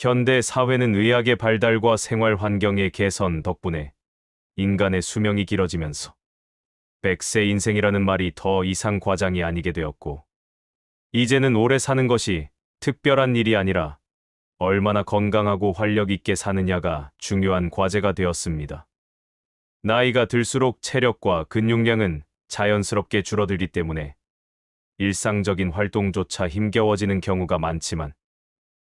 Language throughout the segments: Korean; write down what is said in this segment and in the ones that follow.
현대 사회는 의학의 발달과 생활 환경의 개선 덕분에 인간의 수명이 길어지면서 100세 인생이라는 말이 더 이상 과장이 아니게 되었고, 이제는 오래 사는 것이 특별한 일이 아니라 얼마나 건강하고 활력 있게 사느냐가 중요한 과제가 되었습니다. 나이가 들수록 체력과 근육량은 자연스럽게 줄어들기 때문에 일상적인 활동조차 힘겨워지는 경우가 많지만,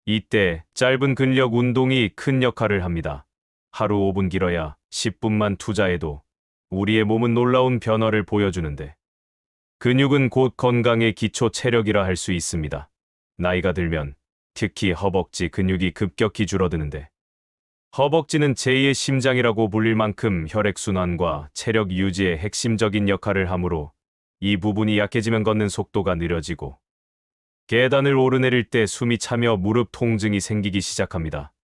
이때 짧은 근력 운동이 큰 역할을 합니다. 하루 5분 길어야 10분만 투자해도 우리의 몸은 놀라운 변화를 보여주는데, 근육은 곧 건강의 기초 체력이라 할 수 있습니다. 나이가 들면 특히 허벅지 근육이 급격히 줄어드는데, 허벅지는 제2의 심장이라고 불릴 만큼 혈액순환과 체력 유지에 핵심적인 역할을 하므로 이 부분이 약해지면 걷는 속도가 느려지고, 계단을 오르내릴 때 숨이 차며 무릎 통증이 생기기 시작합니다.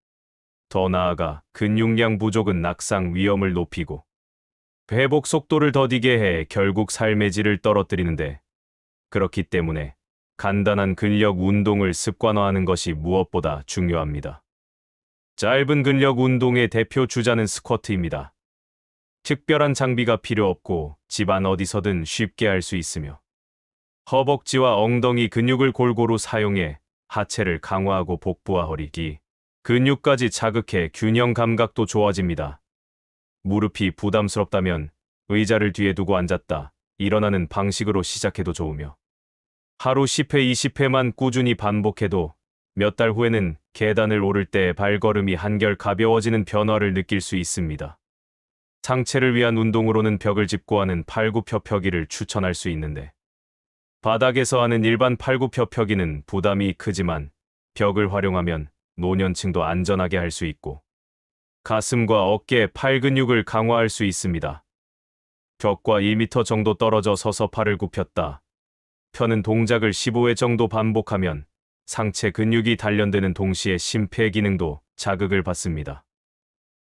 더 나아가 근육량 부족은 낙상 위험을 높이고 회복 속도를 더디게 해 결국 삶의 질을 떨어뜨리는데, 그렇기 때문에 간단한 근력 운동을 습관화하는 것이 무엇보다 중요합니다. 짧은 근력 운동의 대표 주자는 스쿼트입니다. 특별한 장비가 필요 없고 집안 어디서든 쉽게 할 수 있으며, 허벅지와 엉덩이 근육을 골고루 사용해 하체를 강화하고 복부와 허리, 근육까지 자극해 균형 감각도 좋아집니다. 무릎이 부담스럽다면 의자를 뒤에 두고 앉았다 일어나는 방식으로 시작해도 좋으며, 하루 10회, 20회만 꾸준히 반복해도 몇 달 후에는 계단을 오를 때 발걸음이 한결 가벼워지는 변화를 느낄 수 있습니다. 상체를 위한 운동으로는 벽을 짚고 하는 팔굽혀펴기를 추천할 수 있는데, 바닥에서 하는 일반 팔굽혀펴기는 부담이 크지만 벽을 활용하면 노년층도 안전하게 할 수 있고 가슴과 어깨, 팔 근육을 강화할 수 있습니다. 벽과 1m 정도 떨어져 서서 팔을 굽혔다 펴는 동작을 15회 정도 반복하면 상체 근육이 단련되는 동시에 심폐 기능도 자극을 받습니다.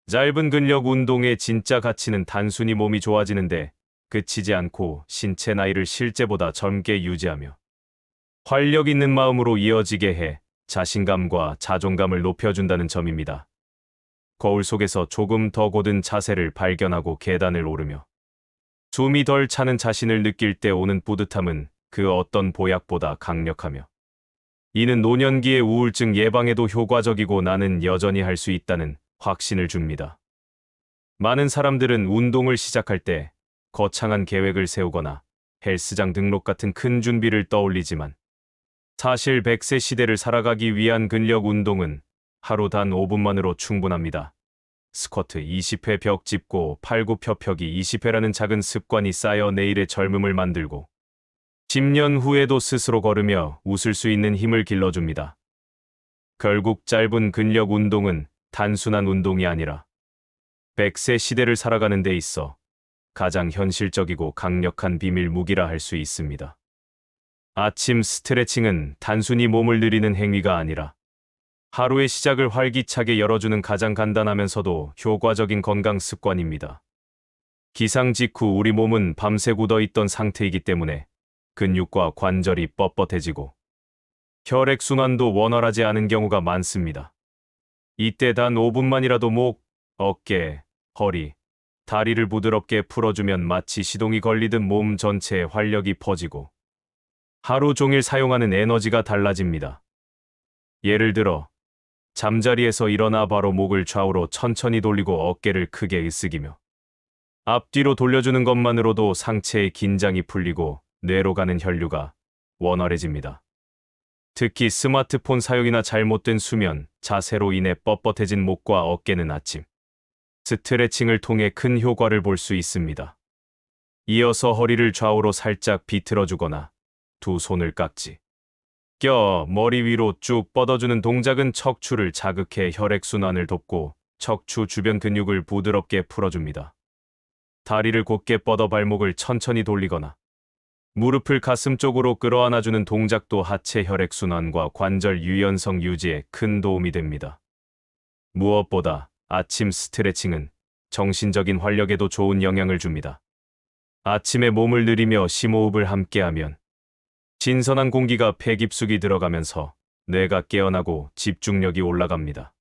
짧은 근력 운동의 진짜 가치는 단순히 몸이 좋아지는데 그치지 않고 신체 나이를 실제보다 젊게 유지하며 활력 있는 마음으로 이어지게 해 자신감과 자존감을 높여준다는 점입니다. 거울 속에서 조금 더 곧은 자세를 발견하고 계단을 오르며 숨이 덜 차는 자신을 느낄 때 오는 뿌듯함은 그 어떤 보약보다 강력하며, 이는 노년기의 우울증 예방에도 효과적이고 나는 여전히 할 수 있다는 확신을 줍니다. 많은 사람들은 운동을 시작할 때 거창한 계획을 세우거나 헬스장 등록 같은 큰 준비를 떠올리지만, 사실 100세 시대를 살아가기 위한 근력 운동은 하루 단 5분만으로 충분합니다. 스쿼트 20회, 벽 짚고 팔굽혀펴기 20회라는 작은 습관이 쌓여 내일의 젊음을 만들고 10년 후에도 스스로 걸으며 웃을 수 있는 힘을 길러줍니다. 결국 짧은 근력 운동은 단순한 운동이 아니라 100세 시대를 살아가는 데 있어 가장 현실적이고 강력한 비밀 무기라 할 수 있습니다. 아침 스트레칭은 단순히 몸을 느리는 행위가 아니라 하루의 시작을 활기차게 열어주는 가장 간단하면서도 효과적인 건강 습관입니다. 기상 직후 우리 몸은 밤새 굳어있던 상태이기 때문에 근육과 관절이 뻣뻣해지고 혈액순환도 원활하지 않은 경우가 많습니다. 이때 단 5분만이라도 목, 어깨, 허리, 다리를 부드럽게 풀어주면 마치 시동이 걸리듯 몸 전체에 활력이 퍼지고 하루 종일 사용하는 에너지가 달라집니다. 예를 들어 잠자리에서 일어나 바로 목을 좌우로 천천히 돌리고 어깨를 크게 으쓱이며 앞뒤로 돌려주는 것만으로도 상체의 긴장이 풀리고 뇌로 가는 혈류가 원활해집니다. 특히 스마트폰 사용이나 잘못된 수면, 자세로 인해 뻣뻣해진 목과 어깨는 아침 스트레칭을 통해 큰 효과를 볼 수 있습니다. 이어서 허리를 좌우로 살짝 비틀어주거나 두 손을 깍지 껴 머리 위로 쭉 뻗어주는 동작은 척추를 자극해 혈액순환을 돕고 척추 주변 근육을 부드럽게 풀어줍니다. 다리를 곧게 뻗어 발목을 천천히 돌리거나 무릎을 가슴 쪽으로 끌어안아주는 동작도 하체 혈액순환과 관절 유연성 유지에 큰 도움이 됩니다. 무엇보다 아침 스트레칭은 정신적인 활력에도 좋은 영향을 줍니다. 아침에 몸을 느리며 심호흡을 함께하면 신선한 공기가 폐 깊숙이 들어가면서 뇌가 깨어나고 집중력이 올라갑니다.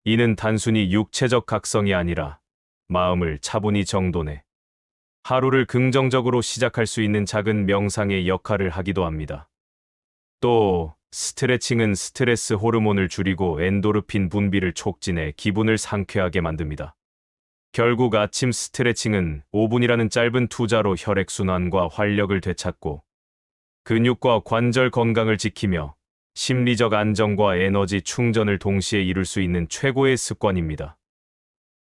이는 단순히 육체적 각성이 아니라 마음을 차분히 정돈해 하루를 긍정적으로 시작할 수 있는 작은 명상의 역할을 하기도 합니다. 또 스트레칭은 스트레스 호르몬을 줄이고 엔도르핀 분비를 촉진해 기분을 상쾌하게 만듭니다. 결국 아침 스트레칭은 5분이라는 짧은 투자로 혈액순환과 활력을 되찾고 근육과 관절 건강을 지키며 심리적 안정과 에너지 충전을 동시에 이룰 수 있는 최고의 습관입니다.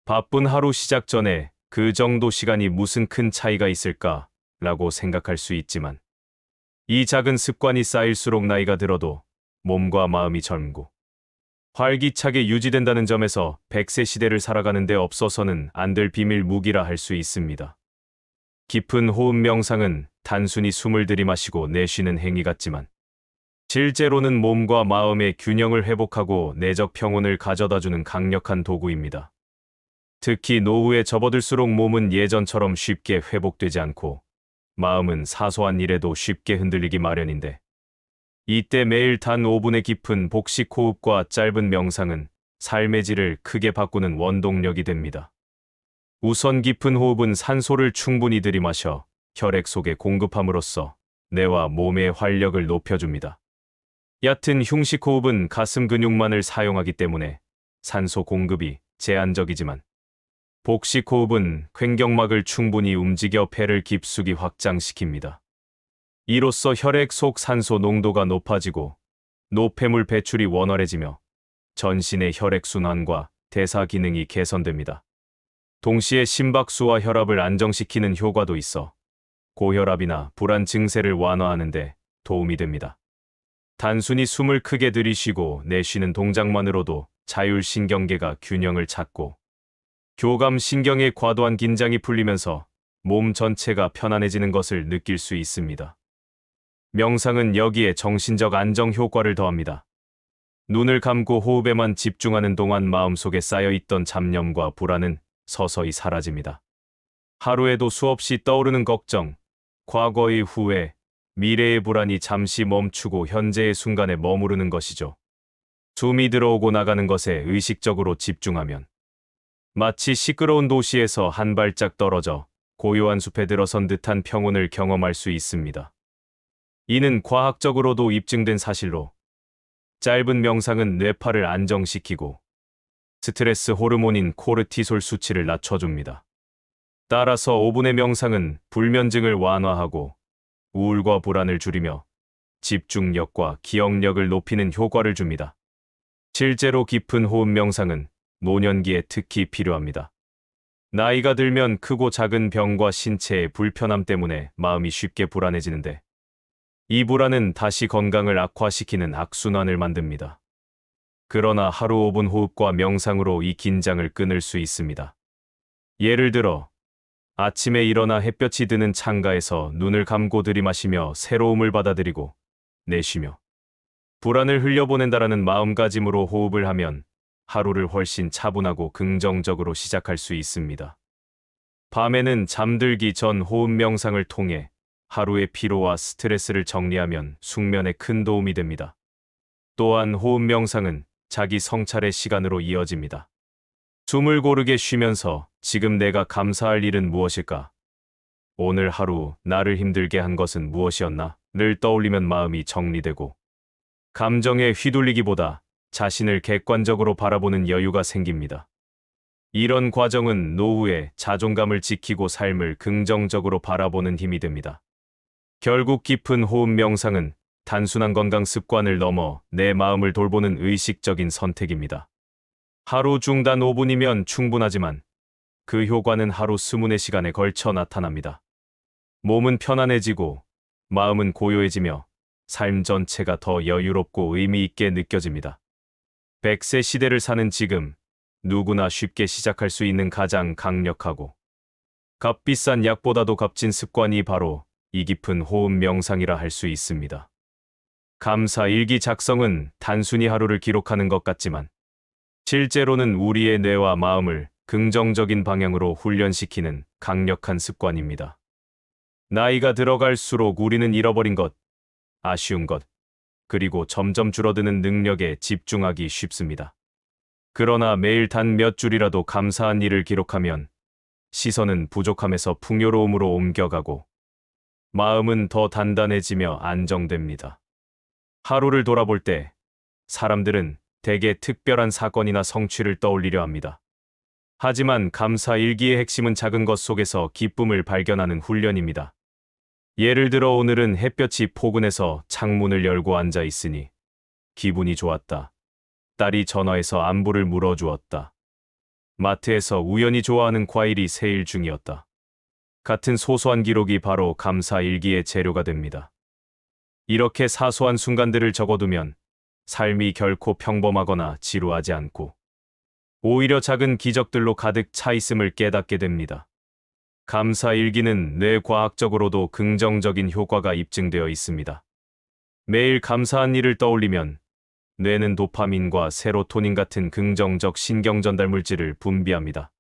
바쁜 하루 시작 전에 그 정도 시간이 무슨 큰 차이가 있을까라고 생각할 수 있지만 이 작은 습관이 쌓일수록 나이가 들어도 몸과 마음이 젊고 활기차게 유지된다는 점에서 100세 시대를 살아가는 데 없어서는 안 될 비밀 무기라 할 수 있습니다. 깊은 호흡 명상은 단순히 숨을 들이마시고 내쉬는 행위 같지만 실제로는 몸과 마음의 균형을 회복하고 내적 평온을 가져다주는 강력한 도구입니다. 특히 노후에 접어들수록 몸은 예전처럼 쉽게 회복되지 않고 마음은 사소한 일에도 쉽게 흔들리기 마련인데 이때 매일 단 5분의 깊은 복식 호흡과 짧은 명상은 삶의 질을 크게 바꾸는 원동력이 됩니다. 우선 깊은 호흡은 산소를 충분히 들이마셔 혈액 속에 공급함으로써 뇌와 몸의 활력을 높여줍니다. 얕은 흉식 호흡은 가슴 근육만을 사용하기 때문에 산소 공급이 제한적이지만 복식 호흡은 횡격막을 충분히 움직여 폐를 깊숙이 확장시킵니다. 이로써 혈액 속 산소 농도가 높아지고 노폐물 배출이 원활해지며 전신의 혈액순환과 대사 기능이 개선됩니다. 동시에 심박수와 혈압을 안정시키는 효과도 있어 고혈압이나 불안 증세를 완화하는 데 도움이 됩니다. 단순히 숨을 크게 들이쉬고 내쉬는 동작만으로도 자율신경계가 균형을 찾고 교감신경의 과도한 긴장이 풀리면서 몸 전체가 편안해지는 것을 느낄 수 있습니다. 명상은 여기에 정신적 안정 효과를 더합니다. 눈을 감고 호흡에만 집중하는 동안 마음속에 쌓여있던 잡념과 불안은 서서히 사라집니다. 하루에도 수없이 떠오르는 걱정, 과거의 후회, 미래의 불안이 잠시 멈추고 현재의 순간에 머무르는 것이죠. 숨이 들어오고 나가는 것에 의식적으로 집중하면 마치 시끄러운 도시에서 한 발짝 떨어져 고요한 숲에 들어선 듯한 평온을 경험할 수 있습니다. 이는 과학적으로도 입증된 사실로 짧은 명상은 뇌파를 안정시키고 스트레스 호르몬인 코르티솔 수치를 낮춰줍니다. 따라서 5분의 명상은 불면증을 완화하고 우울과 불안을 줄이며 집중력과 기억력을 높이는 효과를 줍니다. 실제로 깊은 호흡 명상은 노년기에 특히 필요합니다. 나이가 들면 크고 작은 병과 신체의 불편함 때문에 마음이 쉽게 불안해지는데 이 불안은 다시 건강을 악화시키는 악순환을 만듭니다. 그러나 하루 5분 호흡과 명상으로 이 긴장을 끊을 수 있습니다. 예를 들어 아침에 일어나 햇볕이 드는 창가에서 눈을 감고 들이마시며 새로움을 받아들이고 내쉬며 불안을 흘려보낸다라는 마음가짐으로 호흡을 하면 하루를 훨씬 차분하고 긍정적으로 시작할 수 있습니다. 밤에는 잠들기 전 호흡 명상을 통해 하루의 피로와 스트레스를 정리하면 숙면에 큰 도움이 됩니다. 또한 호흡 명상은 자기 성찰의 시간으로 이어집니다. 숨을 고르게 쉬면서 지금 내가 감사할 일은 무엇일까? 오늘 하루 나를 힘들게 한 것은 무엇이었나? 를 떠올리면 마음이 정리되고 감정에 휘둘리기보다 자신을 객관적으로 바라보는 여유가 생깁니다. 이런 과정은 노후에 자존감을 지키고 삶을 긍정적으로 바라보는 힘이 됩니다. 결국 깊은 호흡 명상은 단순한 건강 습관을 넘어 내 마음을 돌보는 의식적인 선택입니다. 하루 중단 5분이면 충분하지만 그 효과는 하루 24시간에 걸쳐 나타납니다. 몸은 편안해지고 마음은 고요해지며 삶 전체가 더 여유롭고 의미 있게 느껴집니다. 100세 시대를 사는 지금 누구나 쉽게 시작할 수 있는 가장 강력하고 값비싼 약보다도 값진 습관이 바로 이 깊은 호흡 명상이라 할 수 있습니다. 감사 일기 작성은 단순히 하루를 기록하는 것 같지만 실제로는 우리의 뇌와 마음을 긍정적인 방향으로 훈련시키는 강력한 습관입니다. 나이가 들어갈수록 우리는 잃어버린 것, 아쉬운 것, 그리고 점점 줄어드는 능력에 집중하기 쉽습니다. 그러나 매일 단 몇 줄이라도 감사한 일을 기록하면 시선은 부족함에서 풍요로움으로 옮겨가고 마음은 더 단단해지며 안정됩니다. 하루를 돌아볼 때 사람들은 대개 특별한 사건이나 성취를 떠올리려 합니다. 하지만 감사 일기의 핵심은 작은 것 속에서 기쁨을 발견하는 훈련입니다. 예를 들어 오늘은 햇볕이 포근해서 창문을 열고 앉아 있으니 기분이 좋았다. 딸이 전화해서 안부를 물어주었다. 마트에서 우연히 좋아하는 과일이 세일 중이었다. 같은 소소한 기록이 바로 감사 일기의 재료가 됩니다. 이렇게 사소한 순간들을 적어두면 삶이 결코 평범하거나 지루하지 않고 오히려 작은 기적들로 가득 차 있음을 깨닫게 됩니다. 감사 일기는 뇌과학적으로도 긍정적인 효과가 입증되어 있습니다. 매일 감사한 일을 떠올리면 뇌는 도파민과 세로토닌 같은 긍정적 신경 전달 물질을 분비합니다.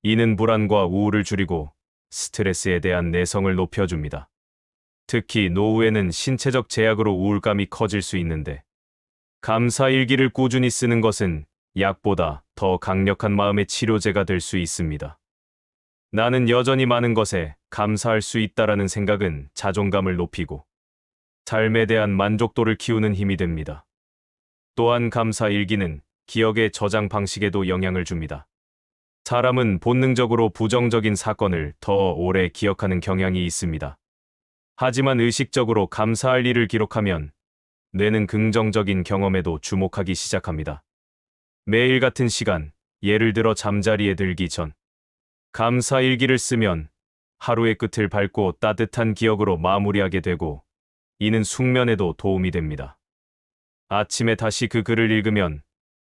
이는 불안과 우울을 줄이고 스트레스에 대한 내성을 높여줍니다. 특히 노후에는 신체적 제약으로 우울감이 커질 수 있는데 감사 일기를 꾸준히 쓰는 것은 약보다 더 강력한 마음의 치료제가 될 수 있습니다. 나는 여전히 많은 것에 감사할 수 있다라는 생각은 자존감을 높이고 삶에 대한 만족도를 키우는 힘이 됩니다. 또한 감사 일기는 기억의 저장 방식에도 영향을 줍니다. 사람은 본능적으로 부정적인 사건을 더 오래 기억하는 경향이 있습니다. 하지만 의식적으로 감사할 일을 기록하면 뇌는 긍정적인 경험에도 주목하기 시작합니다. 매일 같은 시간, 예를 들어 잠자리에 들기 전, 감사 일기를 쓰면 하루의 끝을 밝고 따뜻한 기억으로 마무리하게 되고 이는 숙면에도 도움이 됩니다. 아침에 다시 그 글을 읽으면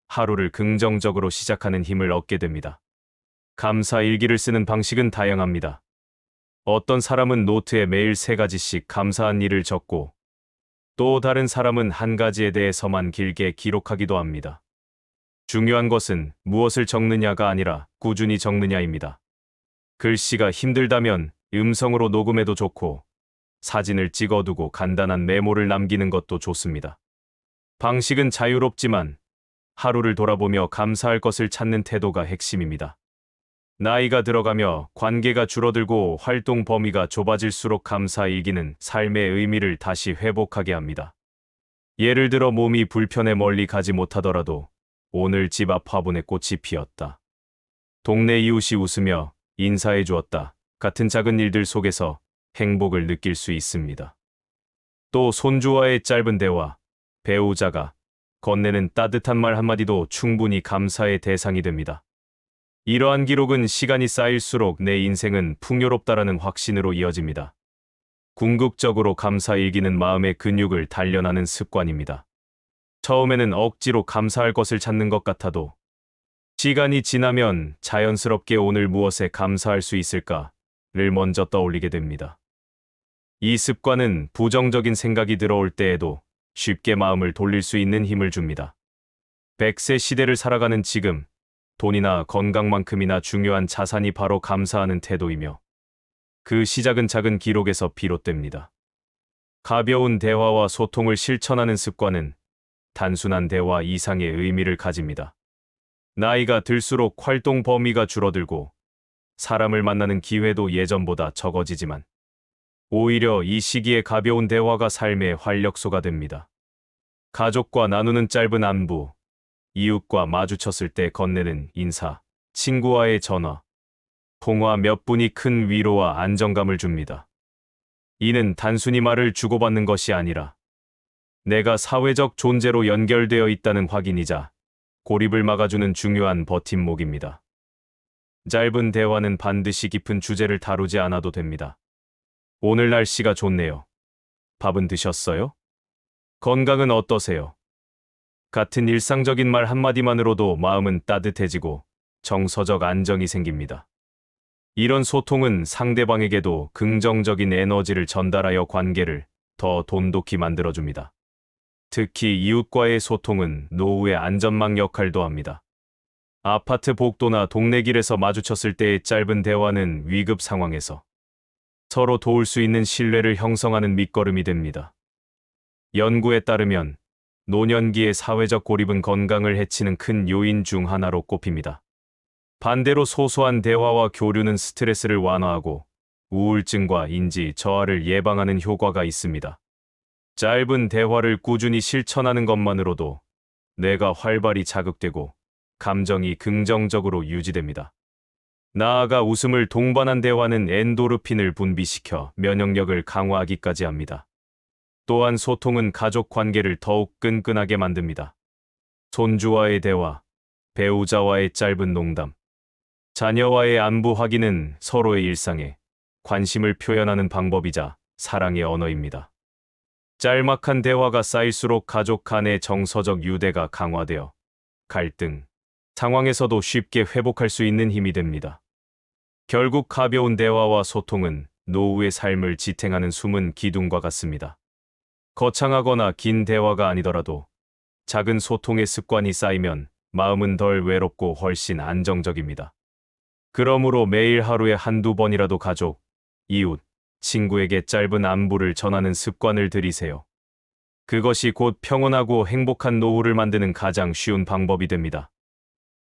하루를 긍정적으로 시작하는 힘을 얻게 됩니다. 감사 일기를 쓰는 방식은 다양합니다. 어떤 사람은 노트에 매일 3가지씩 감사한 일을 적고 또 다른 사람은 한 가지에 대해서만 길게 기록하기도 합니다. 중요한 것은 무엇을 적느냐가 아니라 꾸준히 적느냐입니다. 글씨가 힘들다면 음성으로 녹음해도 좋고 사진을 찍어두고 간단한 메모를 남기는 것도 좋습니다. 방식은 자유롭지만 하루를 돌아보며 감사할 것을 찾는 태도가 핵심입니다. 나이가 들어가며 관계가 줄어들고 활동 범위가 좁아질수록 감사 일기는 삶의 의미를 다시 회복하게 합니다. 예를 들어 몸이 불편해 멀리 가지 못하더라도 오늘 집 앞 화분에 꽃이 피었다. 동네 이웃이 웃으며 인사해 주었다. 같은 작은 일들 속에서 행복을 느낄 수 있습니다. 또 손주와의 짧은 대화, 배우자가 건네는 따뜻한 말 한마디도 충분히 감사의 대상이 됩니다. 이러한 기록은 시간이 쌓일수록 내 인생은 풍요롭다라는 확신으로 이어집니다. 궁극적으로 감사 일기는 마음의 근육을 단련하는 습관입니다. 처음에는 억지로 감사할 것을 찾는 것 같아도 시간이 지나면 자연스럽게 오늘 무엇에 감사할 수 있을까를 먼저 떠올리게 됩니다. 이 습관은 부정적인 생각이 들어올 때에도 쉽게 마음을 돌릴 수 있는 힘을 줍니다. 100세 시대를 살아가는 지금, 돈이나 건강만큼이나 중요한 자산이 바로 감사하는 태도이며 그 시작은 작은 기록에서 비롯됩니다. 가벼운 대화와 소통을 실천하는 습관은 단순한 대화 이상의 의미를 가집니다. 나이가 들수록 활동 범위가 줄어들고 사람을 만나는 기회도 예전보다 적어지지만 오히려 이 시기에 가벼운 대화가 삶의 활력소가 됩니다. 가족과 나누는 짧은 안부, 이웃과 마주쳤을 때 건네는 인사, 친구와의 전화, 통화 몇 분이 큰 위로와 안정감을 줍니다. 이는 단순히 말을 주고받는 것이 아니라 내가 사회적 존재로 연결되어 있다는 확인이자 고립을 막아주는 중요한 버팀목입니다. 짧은 대화는 반드시 깊은 주제를 다루지 않아도 됩니다. 오늘 날씨가 좋네요. 밥은 드셨어요? 건강은 어떠세요? 같은 일상적인 말 한마디만으로도 마음은 따뜻해지고 정서적 안정이 생깁니다. 이런 소통은 상대방에게도 긍정적인 에너지를 전달하여 관계를 더 돈독히 만들어줍니다. 특히 이웃과의 소통은 노후의 안전망 역할도 합니다. 아파트 복도나 동네 길에서 마주쳤을 때의 짧은 대화는 위급 상황에서 서로 도울 수 있는 신뢰를 형성하는 밑거름이 됩니다. 연구에 따르면 노년기의 사회적 고립은 건강을 해치는 큰 요인 중 하나로 꼽힙니다. 반대로 소소한 대화와 교류는 스트레스를 완화하고 우울증과 인지 저하를 예방하는 효과가 있습니다. 짧은 대화를 꾸준히 실천하는 것만으로도 뇌가 활발히 자극되고 감정이 긍정적으로 유지됩니다. 나아가 웃음을 동반한 대화는 엔도르핀을 분비시켜 면역력을 강화하기까지 합니다. 또한 소통은 가족 관계를 더욱 끈끈하게 만듭니다. 손주와의 대화, 배우자와의 짧은 농담, 자녀와의 안부 확인은 서로의 일상에 관심을 표현하는 방법이자 사랑의 언어입니다. 짤막한 대화가 쌓일수록 가족 간의 정서적 유대가 강화되어 갈등 상황에서도 쉽게 회복할 수 있는 힘이 됩니다. 결국 가벼운 대화와 소통은 노후의 삶을 지탱하는 숨은 기둥과 같습니다. 거창하거나 긴 대화가 아니더라도 작은 소통의 습관이 쌓이면 마음은 덜 외롭고 훨씬 안정적입니다. 그러므로 매일 하루에 한두 번이라도 가족, 이웃, 친구에게 짧은 안부를 전하는 습관을 들이세요. 그것이 곧 평온하고 행복한 노후를 만드는 가장 쉬운 방법이 됩니다.